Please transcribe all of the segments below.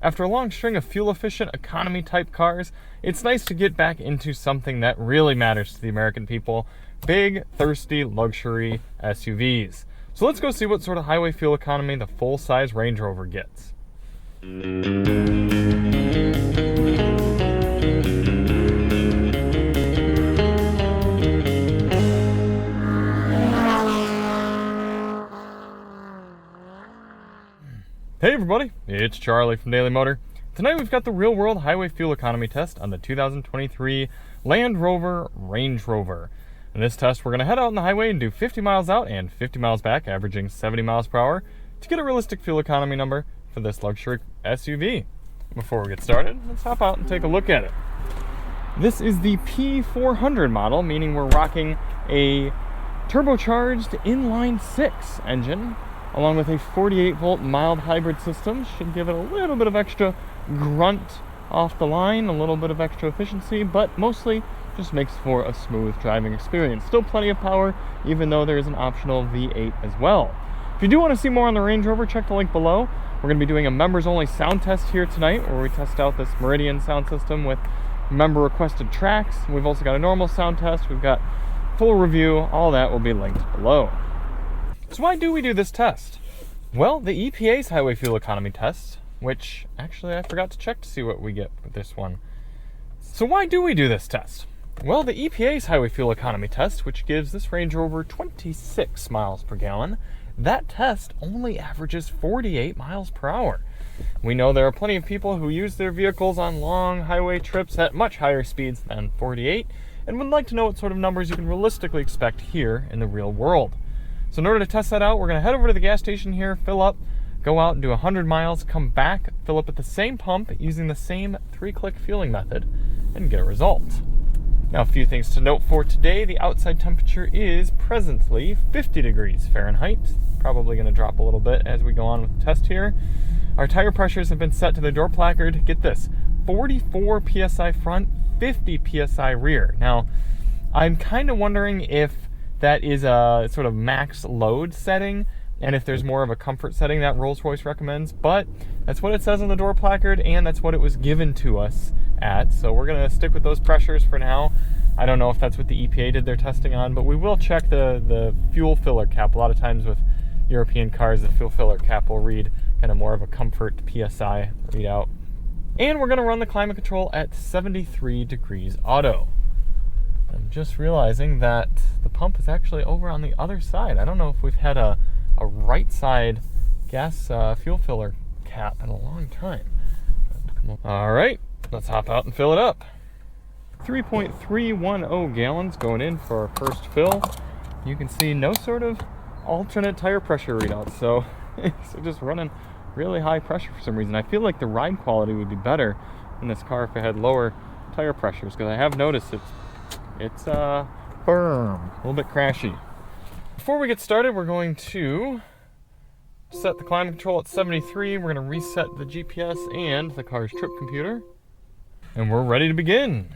After a long string of fuel-efficient economy-type cars, it's nice to get back into something that really matters to the American people: big, thirsty, luxury SUVs. So let's go see what sort of highway fuel economy the full-size Range Rover gets. Hey everybody, it's Charlie from Daily Motor. Tonight we've got the real-world highway fuel economy test on the 2023 Land Rover Range Rover. In this test, we're going to head out on the highway and do 50 miles out and 50 miles back, averaging 70 miles per hour, to get a realistic fuel economy number for this luxury SUV. Before we get started, let's hop out and take a look at it. This is the P400 model, meaning we're rocking a turbocharged inline-six engine, along with a 48-volt mild hybrid system. Should give it a little bit of extra grunt off the line, a little bit of extra efficiency, but mostly just makes for a smooth driving experience. Still plenty of power, even though there is an optional V8 as well. If you do want to see more on the Range Rover, check the link below. We're going to be doing a members-only sound test here tonight, where we test out this Meridian sound system with member-requested tracks. We've also got a normal sound test. We've got full review. All that will be linked below. So why do we do this test? Well, the EPA's highway fuel economy test, which actually I forgot to check to see what we get with this one. So why do we do this test? Well, the EPA's highway fuel economy test, which gives this Range Rover 26 miles per gallon, that test only averages 48 miles per hour. We know there are plenty of people who use their vehicles on long highway trips at much higher speeds than 48, and would like to know what sort of numbers you can realistically expect here in the real world. So in order to test that out, we're going to head over to the gas station here, fill up, go out and do 100 miles, come back, fill up at the same pump using the same 3-click fueling method, and get a result. Now, a few things to note for today. The outside temperature is presently 50 degrees Fahrenheit. Probably going to drop a little bit as we go on with the test here. Our tire pressures have been set to the door placard. Get this, 44 PSI front, 50 PSI rear. Now, I'm kind of wondering if that is a sort of max load setting, and if there's more of a comfort setting that Rolls-Royce recommends, but that's what it says on the door placard, and that's what it was given to us at, so we're going to stick with those pressures for now. I don't know if that's what the EPA did their testing on, but we will check the fuel filler cap. A lot of times with European cars, the fuel filler cap will read kind of more of a comfort PSI readout. And we're going to run the climate control at 73 degrees auto. I'm just realizing that the pump is actually over on the other side. I don't know if we've had a right side gas fuel filler cap in a long time. All right, let's hop out and fill it up. 3.310 gallons going in for our first fill. You can see no sort of alternate tire pressure readout, so it's just running really high pressure for some reason. I feel like the ride quality would be better in this car if it had lower tire pressures, because I have noticed it's firm, a little bit crashy. Before we get started, we're going to set the climate control at 73. We're going to reset the GPS and the car's trip computer, and we're ready to begin.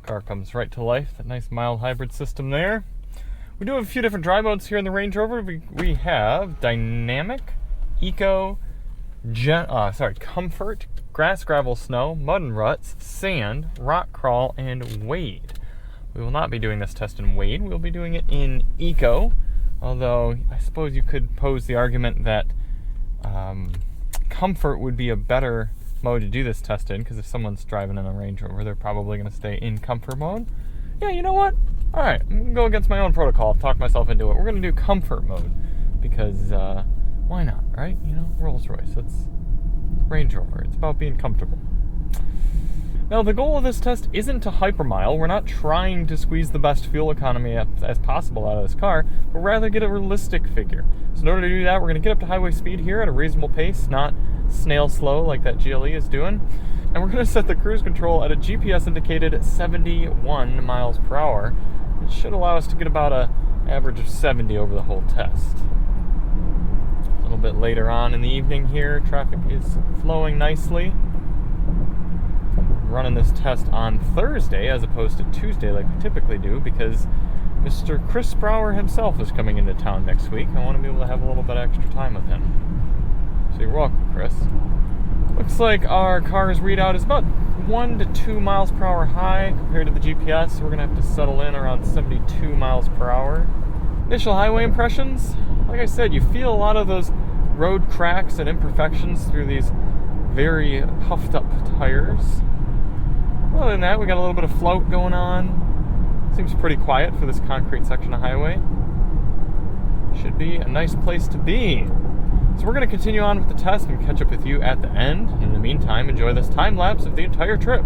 Car comes right to life, that nice mild hybrid system there. We do have a few different drive modes here in the Range Rover. We have Dynamic, Eco, Comfort, Grass, Gravel, Snow, Mud and Ruts, Sand, Rock Crawl, and Wade. We will not be doing this test in Wade. We'll be doing it in Eco, although I suppose you could pose the argument that Comfort would be a better mode to do this test in, because if someone's driving in a Range Rover, they're probably going to stay in Comfort mode. Yeah, you know what? All right, I'm going to go against my own protocol. I've talked myself into it. We're going to do Comfort mode, because why not, right? You know, Rolls-Royce, it's Range Rover. It's about being comfortable. Now, the goal of this test isn't to hypermile. We're not trying to squeeze the best fuel economy as possible out of this car, but rather get a realistic figure. So in order to do that, we're going to get up to highway speed here at a reasonable pace, not snail slow like that GLE is doing. And we're going to set the cruise control at a GPS indicated 71 miles per hour. It should allow us to get about an average of 70 over the whole test. A little bit later on in the evening here, traffic is flowing nicely. Running this test on Thursday as opposed to Tuesday like we typically do, because Mr. Chris Brower himself is coming into town next week. I want to be able to have a little bit of extra time with him. So you're welcome, Chris. Looks like our car's readout is about 1 to 2 miles per hour high compared to the GPS. So we're gonna have to settle in around 72 miles per hour. Initial highway impressions, like I said, you feel a lot of those road cracks and imperfections through these very puffed up tires. Other than that, we got a little bit of float going on. Seems pretty quiet for this concrete section of highway. Should be a nice place to be. So we're going to continue on with the test and catch up with you at the end. In the meantime, enjoy this time lapse of the entire trip.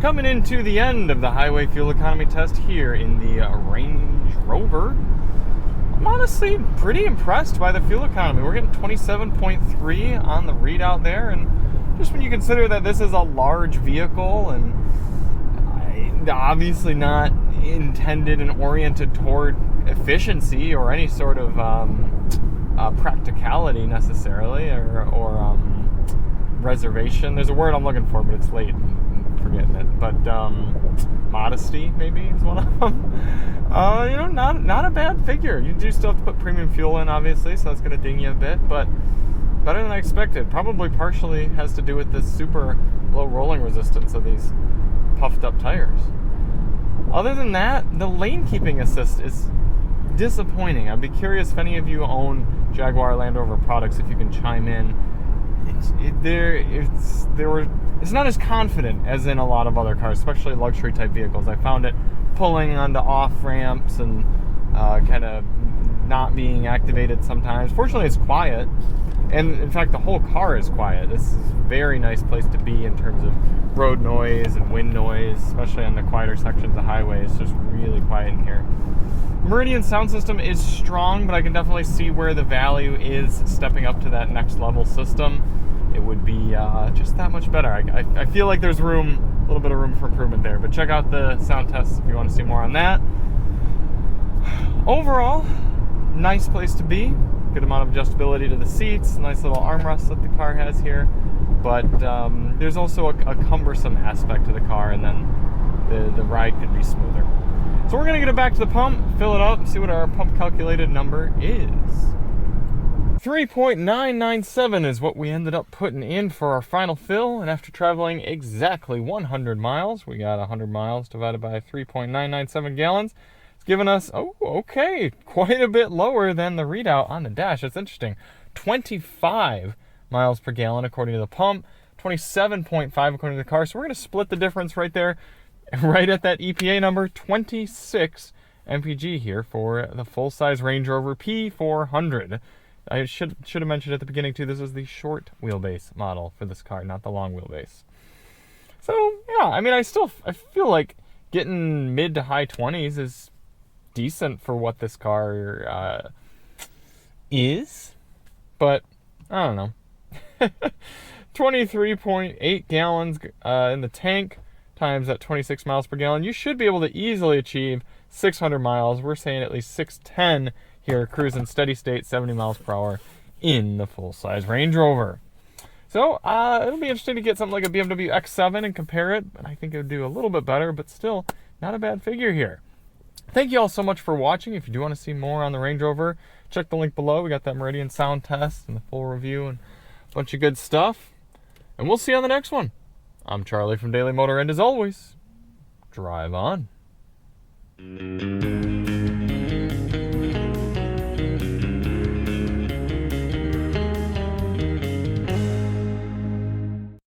Coming into the end of the highway fuel economy test here in the Range Rover, I'm honestly pretty impressed by the fuel economy. We're getting 27.3 on the readout there, and just when you consider that this is a large vehicle and obviously not intended and oriented toward efficiency or any sort of practicality necessarily, or reservation. There's a word I'm looking for, but it's late. Forgetting it, but modesty maybe is one of them. Not a bad figure. You do still have to put premium fuel in, obviously, so that's going to ding you a bit, but better than I expected. Probably partially has to do with this super low rolling resistance of these puffed up tires. Other than that, the lane keeping assist is disappointing. I'd be curious if any of you own Jaguar Land Rover products, if you can chime in. It's not as confident as in a lot of other cars, especially luxury type vehicles. I found it pulling onto off ramps and kind of not being activated sometimes. Fortunately, it's quiet, and in fact, the whole car is quiet. This is a very nice place to be in terms of road noise and wind noise, especially on the quieter sections of highways. It's just really quiet in here. Meridian sound system is strong, but I can definitely see where the value is stepping up to that next level system. It would be just that much better. I feel like there's a little bit of room for improvement there, but check out the sound tests if you want to see more on that. Overall, nice place to be. Good amount of adjustability to the seats, nice little armrest that the car has here, but there's also a cumbersome aspect to the car, and then the ride could be smoother. So we're going to get it back to the pump, fill it up, and see what our pump calculated number is. 3.997 is what we ended up putting in for our final fill, and after traveling exactly 100 miles, we got 100 miles divided by 3.997 gallons. It's given us, quite a bit lower than the readout on the dash. That's interesting. 25 miles per gallon according to the pump, 27.5 according to the car. So we're going to split the difference right there, right at that EPA number, 26 MPG here for the full-size Range Rover P400. I should have mentioned at the beginning too, this is the short wheelbase model for this car, not the long wheelbase. So yeah, I mean, I feel like getting mid to high 20s is decent for what this car is, but I don't know. 23.8 gallons in the tank times at 26 miles per gallon. You should be able to easily achieve 600 miles. We're saying at least 610 here, cruising steady state 70 miles per hour in the full-size Range Rover. So it'll be interesting to get something like a BMW X7 and compare it, but I think it would do a little bit better, but still not a bad figure here. Thank you all so much for watching. If you do want to see more on the Range Rover, check the link below. We got that Meridian sound test and the full review and a bunch of good stuff. And we'll see you on the next one. I'm Charlie from Daily Motor, and as always, drive on.